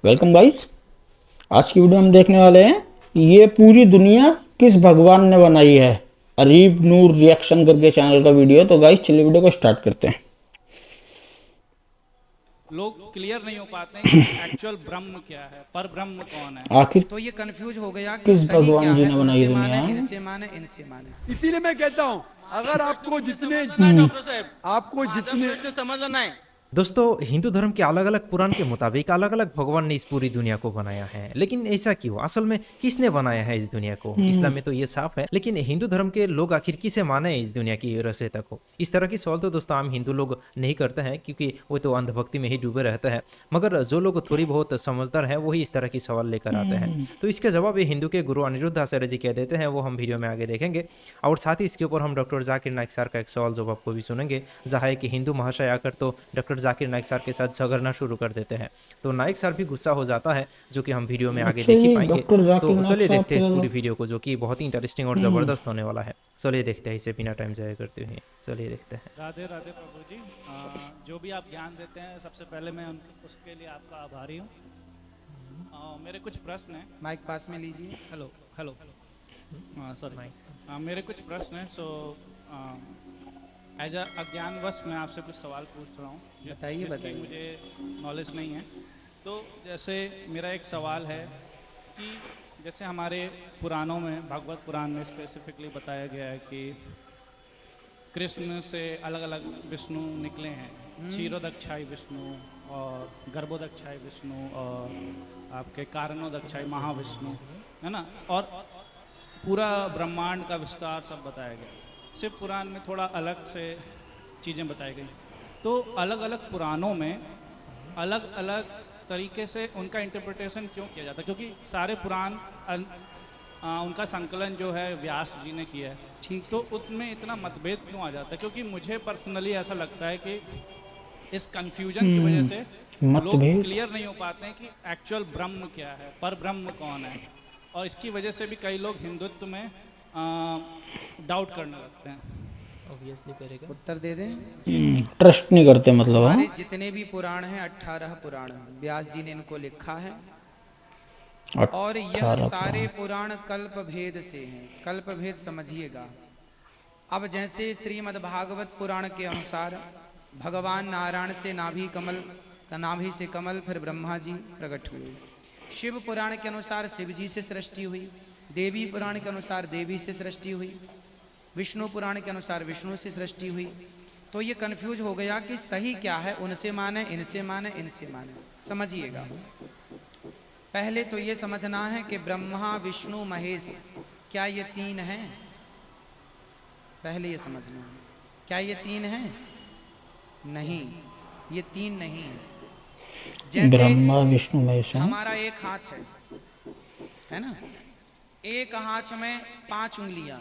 Welcome guys. आज की video हम देखने वाले हैं ये पूरी दुनिया किस भगवान ने बनाई है। अरीब नूर रिएक्शन करके चैनल का वीडियो। तो गाइस चलिए वीडियो को स्टार्ट करते हैं। लोग क्लियर नहीं हो पाते हैं कि एक्चुअल ब्रह्म क्या है, पर ब्रह्म कौन है। आखिर तो ये कंफ्यूज हो गया कि किस सही भगवान क्या जी है, ने बनाई उनसे दुनिया। माने इनसे माने इनसे माने। इसीलिए मैं कहता हूं अगर आपको जितने डॉक्टर साहब आपको जितने प्रश्न समझना है। दोस्तों, हिंदू धर्म के अलग अलग पुराण के मुताबिक अलग अलग भगवान ने इस पूरी दुनिया को बनाया है। लेकिन ऐसा क्यों? असल में किसने बनाया है इस दुनिया को? इस्लाम में तो ये साफ है, लेकिन हिंदू धर्म के लोग आखिर किसे माने हैं इस दुनिया की रचयिता को? इस तरह की सवाल तो दोस्तों आम हिंदू लोग नहीं करते हैं, क्योंकि वो तो अंधभक्ति में ही डूबे रहते हैं। मगर जो लोग थोड़ी बहुत समझदार हैं वही इस तरह की सवाल लेकर आते हैं। तो इसके जवाब ये हिंदू के गुरु अनिरुद्ध आचार्य जी कह देते हैं, वो हम वीडियो में आगे देखेंगे। और साथ ही इसके ऊपर हम डॉक्टर जाकिर नाइक सर का एक सवाल जवाब आपको भी सुनेंगे, जहाँ है कि हिंदू महाशय आकर तो डॉक्टर जाकिर नाइक सर के साथ झगड़ना शुरू कर देते हैं। तो नाइक सर भी गुस्सा हो जाता है, जो कि हम वीडियो में आगे अच्छा देख ही जी, पाएंगे। डॉक्टर जाकिर तो नाइक चलिए साहब देखते हैं इस के पूरी वीडियो को, जो कि बहुत ही इंटरेस्टिंग और ज़बरदस्त होने वाला है। चलिए देखते हैं, इसे बिना टाइम जाया करते हुए चलिए देखते हैं। राधे राधे प्रभु जी। जो भी आप ज्ञान देते हैं सबसे पहले मैं उसके लिए आपका आभारी हूँ। मेरे कुछ प्रश्न हैं। माइक पास में लीजिए। हेलो हेलो सॉरी, मेरे कुछ प्रश्न हैं। सो एज अज्ञानवश मैं आपसे कुछ सवाल पूछ रहा हूँ। बताइए, जिसकी बताइए। मुझे नॉलेज नहीं है। तो जैसे मेरा एक सवाल है कि जैसे हमारे पुराणों में, भागवत पुराण में स्पेसिफिकली बताया गया है कि कृष्ण से अलग अलग विष्णु निकले हैं। क्षीरोदक्षाई विष्णु और गर्भोदक्षाई विष्णु और आपके कारणोदक्षाई महाविष्णु, है ना। और पूरा ब्रह्मांड का विस्तार सब बताया गया। शिव पुराण में थोड़ा अलग से चीज़ें बताई गई। तो अलग अलग पुराणों में अलग अलग तरीके से उनका इंटरप्रिटेशन क्यों किया जाता है? क्योंकि सारे पुराण उनका संकलन जो है व्यास जी ने किया है, ठीक। तो उसमें इतना मतभेद क्यों आ जाता है? क्योंकि मुझे पर्सनली ऐसा लगता है कि इस कंफ्यूजन की वजह से लोग मतभेद क्लियर नहीं हो पाते हैं कि एक्चुअल ब्रह्म क्या है, पर ब्रह्म कौन है। और इसकी वजह से भी कई लोग हिंदुत्व में डाउट करने लगते हैं। ऑब्वियसली करेगा। उत्तर दे दें। ट्रस्ट नहीं करते मतलब। हाँ? हमारे जितने भी पुराण हैं 18 पुराण व्यास जी ने इनको लिखा है। और यह 18 सारे पुराण कल्प भेद से हैं। कल्प भेद समझिएगा। अब जैसे श्रीमद् भागवत पुराण के अनुसार भगवान नारायण से नाभि कमल का, नाभि से कमल, फिर ब्रह्मा जी प्रकट हुए। शिव पुराण के अनुसार शिव जी से सृष्टि हुई। देवी पुराण के अनुसार देवी से सृष्टि हुई। विष्णु पुराण के अनुसार विष्णु से सृष्टि हुई। तो ये कंफ्यूज हो गया कि सही क्या है, उनसे माने इनसे माने इनसे माने। समझिएगा, पहले तो ये समझना है कि ब्रह्मा विष्णु महेश क्या ये तीन हैं? पहले ये समझना है, क्या ये तीन हैं? नहीं, ये तीन नहीं है। जैसे ब्रह्मा विष्णु महेश हैं। हमारा एक हाथ है ना, एक हाथ में 5 उंगलियां,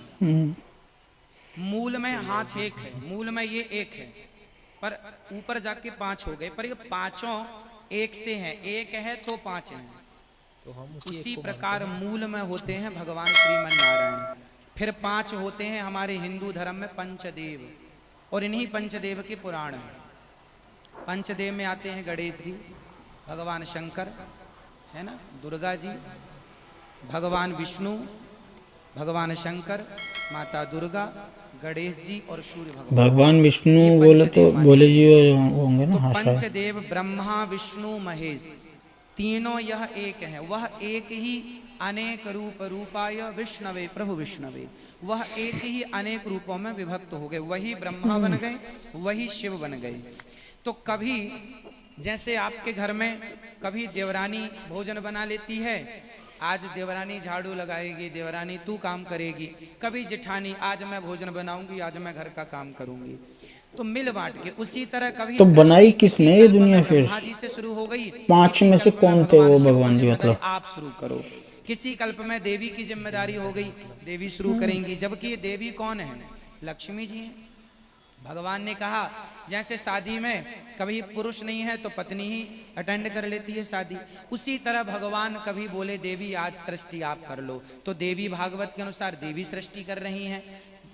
मूल में हाथ एक है, मूल में ये एक है, पर ऊपर जाके 5 हो गए, पर ये पांचों एक से हैं। एक है तो 5 हैं। तो हम उसी प्रकार मूल में होते हैं भगवान श्रीमन नारायण। फिर 5 होते हैं हमारे हिंदू धर्म में पंचदेव, और इन्हीं पंचदेव के पुराण हैं। पंचदेव में आते हैं गणेश जी, भगवान शंकर, है ना, दुर्गा जी, भगवान विष्णु, भगवान शंकर, माता दुर्गा, गणेश जी और सूर्य भगवान। भगवान विष्णु ये बोले तो पंचदेव बोले जी होंगे ना। तो हाँ शायद। पंचदेव ब्रह्मा विष्णु महेश तीनों यह एक है। वह एक ही अनेक रूप रूपाय विष्णवे प्रभु विष्णवे, वह एक ही अनेक रूपों में विभक्त हो गए। वही ब्रह्मा बन गए, वही शिव बन गए। तो कभी जैसे आपके घर में कभी देवरानी भोजन बना लेती है, आज देवरानी झाड़ू लगाएगी, देवरानी तू काम करेगी। कभी जेठानी आज मैं भोजन बनाऊंगी, आज मैं घर का काम करूंगी। तो मिल बांट के। उसी तरह कभी तो बनाई सृष्टि किसने किसी ये कल्प दुनिया में फिर? ब्रह्मा जी से शुरू हो गई। 5 किसी में से कल्प कौन थे वो शिव भगवान जी? को मतलब आप शुरू करो। किसी कल्प में देवी की जिम्मेदारी हो गई, देवी शुरू करेंगी। जबकि ये देवी कौन है? लक्ष्मी जी हैं। भगवान ने कहा जैसे शादी में कभी पुरुष नहीं है तो पत्नी ही अटेंड कर लेती है शादी, उसी तरह भगवान कभी बोले देवी आज सृष्टि आप कर लो, तो देवी भागवत के अनुसार देवी सृष्टि कर रही हैं।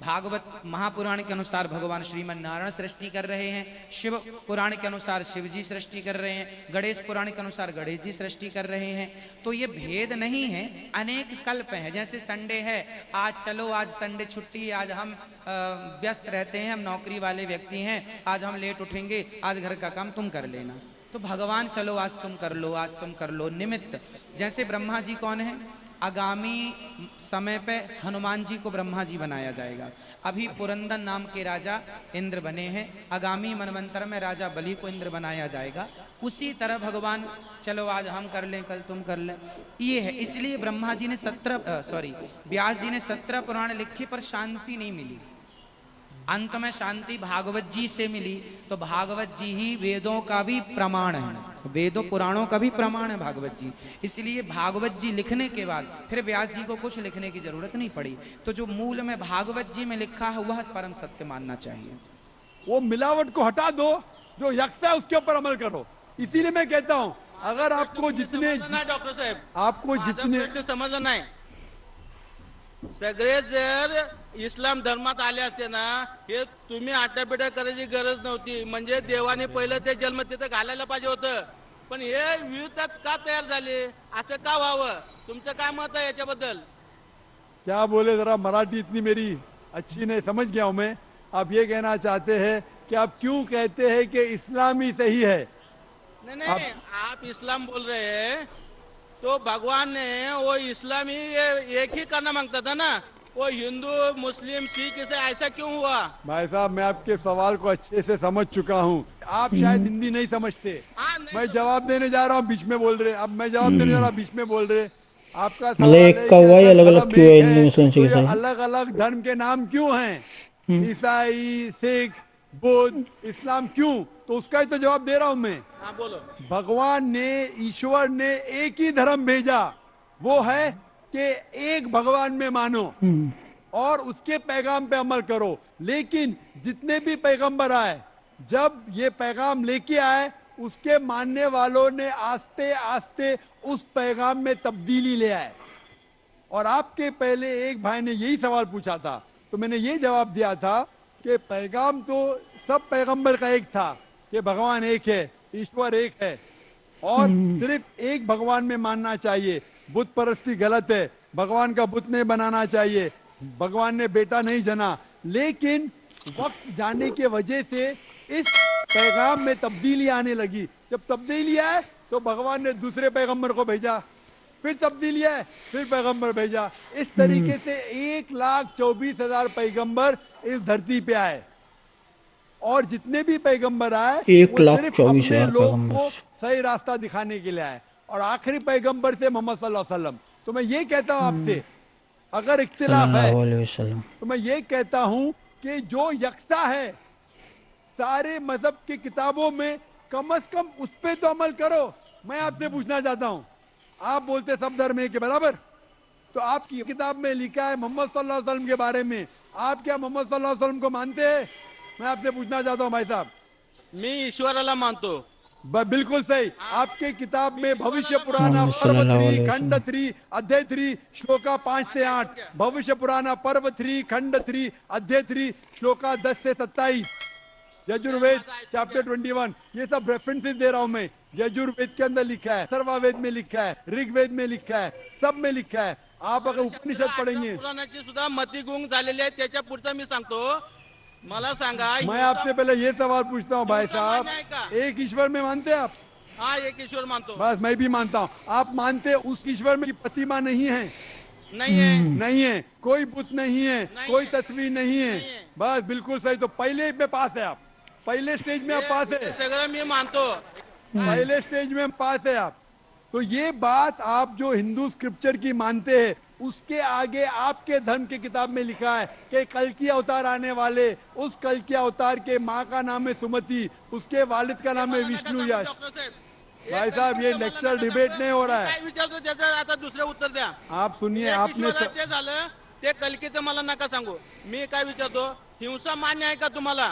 भागवत महापुराण के अनुसार भगवान श्रीमन नारायण सृष्टि कर रहे हैं, शिव पुराण के अनुसार शिव जी सृष्टि कर रहे हैं, गणेश पुराण के अनुसार गणेश जी सृष्टि कर रहे हैं। तो ये भेद नहीं है, अनेक कल्प हैं। जैसे संडे है, आज चलो आज संडे छुट्टी है, आज हम व्यस्त रहते हैं, हम नौकरी वाले व्यक्ति हैं, आज हम लेट उठेंगे, आज घर का काम तुम कर लेना। तो भगवान चलो आज तुम कर लो, आज तुम कर लो, निमित्त। जैसे ब्रह्मा जी कौन है? आगामी समय पे हनुमान जी को ब्रह्मा जी बनाया जाएगा। अभी पुरंदर नाम के राजा इंद्र बने हैं, आगामी मनवंतर में राजा बलि को इंद्र बनाया जाएगा। उसी तरह भगवान चलो आज हम कर लें, कल तुम कर लें, ये है। इसलिए ब्रह्मा जी ने व्यास जी ने 17 पुराण लिखे, पर शांति नहीं मिली। अंत में शांति भागवत जी से मिली। तो भागवत जी ही वेदों का भी प्रमाण है, वेदों पुराणों का भी प्रमाण है भागवत जी। इसलिए भागवत जी लिखने के बाद फिर व्यास जी को कुछ लिखने की जरूरत नहीं पड़ी। तो जो मूल में भागवत जी में लिखा है वह परम सत्य मानना चाहिए। वो मिलावट को हटा दो, जो यक्ष है उसके ऊपर अमल करो। इसीलिए मैं कहता हूँ, अगर आपको जितने डॉक्टर साहेब आपको जितने समजलं नाही, सगळे जर इस्लाम धर्मात आले असते ना, हे तुम्ही आटापिटा करायची गरज नव्हती. म्हणजे देवाने पहिलं ते जन्म तिथं घालायला पाहिजे होतं. पण हे विरोधात का तयार झाले, असं का व्हावं? तुमचं काय मत आहे याच्याबद्दल? क्या बोले, जरा मराठी इतनी मेरी अच्छी नहीं, समझ गया हूं मैं। आप ये कहना चाहते हैं कि आप क्यों कहते हैं कि इस्लाम ही सही है? नहीं नहीं, आप इस्लाम बोल रहे हैं तो भगवान ने वो इस्लामी एक ही करना मांगता था ना, वो हिंदू मुस्लिम सिख इसे ऐसा क्यों हुआ? भाई साहब, मैं आपके सवाल को अच्छे से समझ चुका हूँ। आप शायद हिंदी नहीं समझते। मैं जवाब देने जा रहा हूँ, बीच में बोल रहे। अब मैं जवाब देने जा रहा हूँ, बीच में बोल रहे। आपका मतलब एक कौवा अलग अलग क्यों है हिंदू मुस्लिम सिख ईसाई? अलग अलग धर्म के नाम क्यों हैं? ईसाई, सिख, बुद्ध, इस्लाम क्यों? तो उसका ही तो जवाब दे रहा हूं मैं। हाँ बोलो। भगवान ने, ईश्वर ने एक ही धर्म भेजा, वो है कि एक भगवान में मानो और उसके पैगाम पे अमल करो। लेकिन जितने भी पैगंबर आए, जब ये पैगाम लेके आए, उसके मानने वालों ने आस्ते आस्ते उस पैगाम में तब्दीली ले आए। और आपके पहले एक भाई ने यही सवाल पूछा था, तो मैंने ये जवाब दिया था कि पैगाम तो सब पैगंबर का एक था कि भगवान एक है, ईश्वर एक है और सिर्फ एक भगवान में मानना चाहिए। बुत परस्ती गलत है, भगवान का बुत नहीं बनाना चाहिए, भगवान ने बेटा नहीं जना। लेकिन वक्त जाने के वजह से इस पैगाम में तब्दीली आने लगी। जब तब्दीली आए तो भगवान ने दूसरे पैगंबर को भेजा, फिर तब्दीली आए, फिर पैगंबर भेजा। इस तरीके से 1,24,000 पैगंबर इस धरती पे आए और जितने भी पैगंबर आए, 1,24,000 लोग को सही रास्ता दिखाने के लिए आए। और आखिरी पैगंबर थे मोहम्मद सल्लल्लाहु अलैहि वसल्लम। तो मैं ये कहता हूँ आपसे, अगर इख्तिलाफ है सल्लल्लाहु अलैहि वसल्लम, तो मैं ये कहता हूँ कि जो यकसा है सारे मजहब की किताबों में, कम से कम उस पे तो अमल करो। मैं आपसे पूछना चाहता हूँ, आप बोलते सब धर्म एक के बराबर, तो आपकी किताब में लिखा है मोहम्मद सल्लल्लाहु अलैहि वसल्लम के बारे में, आप क्या मोहम्मद सल्लल्लाहु अलैहि वसल्लम को मानते हैं? मैं आपसे पूछना चाहता हूँ भाई साहब। मी ईश्वराला मानतो। बिल्कुल सही। आपके किताब में भविष्य पुराना मोहम्मद पर्व सल्लल्लाहु 3 अलैहि खंड 3 अध्याय 3 श्लोका 5 से 8, भविष्य पुराना पर्व 3 खंड 3 अध्याय 3 श्लोका 10 से 27, यजुर्वेद चैप्टर 21, ये सब रेफरेंसेस दे रहा हूं मैं। यजुर्वेद के अंदर लिखा है, सर्ववेद में लिखा है, ऋग्वेद में लिखा है, सब में लिखा है। आप अगर उपनिषद पढ़ेंगे, पुराणाची सुद्धा मतिगुंग झालेली आहे, त्याच्या पुढचं मी सांगतो। मला सांगा, मैं आपसे पहले ये सवाल पूछता हूँ भाई साहब, एक ईश्वर में मानते हैं आप? हाँ, एक ईश्वर मानतो। बस मैं भी मानता हूँ। आप मानते उस ईश्वर में प्रतिमा नहीं है? नहीं है। नहीं है, कोई बुत नहीं है, कोई तस्वीर नहीं है। बस बिल्कुल सही। तो पहले में पास है आप, पहले स्टेज में आप पास है, सगळं मी मानतो। पहले स्टेज में पास है आप। तो ये बात आप जो हिंदू स्क्रिप्चर की मानते हैं, उसके आगे आपके धर्म की किताब में लिखा है कि कल की अवतार आने वाले, उस कल के अवतार के माँ का नाम है सुमति, उसके वालिद का नाम है विष्णु यश। भाई साहब, ये लेक्चर डिबेट नहीं हो रहा है। काय विचारतो त्याचं आता दुसरं उत्तर द्या। आप सुनिए, आपने ईश्वरात ते झालं, ते कलकीचं मला नका सांगू। मी काय विचारतो, हिंसा मान्य आहे का तुम्हाला?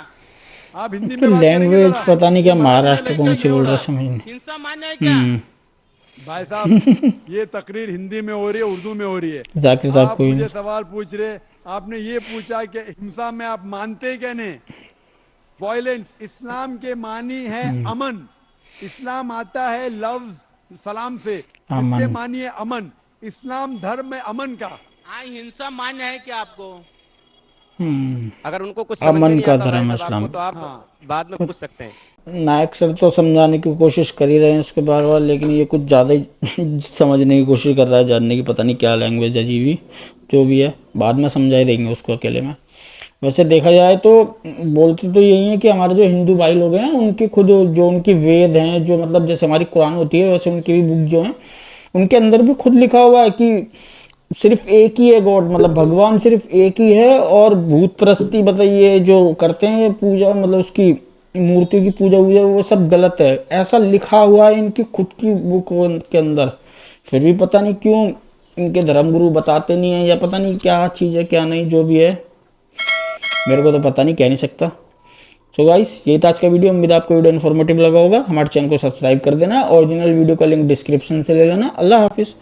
आप हिंदी में बात करेंगे लैंग्वेज जरा। पता नहीं क्या महाराष्ट्र कौन सी बोल रहा है, समझ नहीं। हिंसा मान्य आहे क्या? भाई साहब ये तकरीर हिंदी में हो रही है, उर्दू में हो रही है। जाकिर साहब आप कोई मुझे सवाल पूछ रहे, आपने ये पूछा कि हिंसा में आप मानते क्या नहीं? वायलेंस इस्लाम के मानी है अमन। इस्लाम आता है लफ्ज सलाम से, इसके मानी है अमन। इस्लाम धर्म है अमन का। हाँ, हिंसा मान्य है क्या आपको? अगर उनको कुछ समझ में अमन नहीं का आता भाई धर्म साहब इस्लाम। आपको, तो आप बाद में पूछ सकते हैं। नायक सर तो समझाने की कोशिश कर ही रहे हैं उसके बार बार, लेकिन ये कुछ ज़्यादा ही समझने की कोशिश कर रहा है, जानने की पता नहीं क्या लैंग्वेज है जी भी, जो भी है बाद में समझा ही देंगे उसको अकेले में। वैसे देखा जाए तो बोलते तो यही है कि हमारे जो हिंदू भाई लोग हैं उनकी खुद जो उनकी वेद हैं, जो मतलब जैसे हमारी कुरान होती है वैसे उनकी भी बुक जो हैं उनके अंदर भी खुद लिखा हुआ है कि सिर्फ एक ही है गॉड, मतलब भगवान सिर्फ एक ही है। और भूत परस्ती बताइए जो करते हैं ये पूजा, मतलब उसकी मूर्तियों की पूजा वूजा, वो सब गलत है, ऐसा लिखा हुआ है इनकी खुद की बुक के अंदर। फिर भी पता नहीं क्यों इनके धर्मगुरु बताते नहीं है, या पता नहीं क्या चीज़ है क्या नहीं, जो भी है मेरे को तो पता नहीं, कह नहीं सकता। सो गाइस ये था आज का वीडियो। उम्मीद आपको वीडियो इन्फॉर्मेटिव लगा होगा। हमारे चैनल को सब्सक्राइब कर देना, ओरिजिनल वीडियो का लिंक डिस्क्रिप्शन से ले लेना। अल्लाह हाफिज़।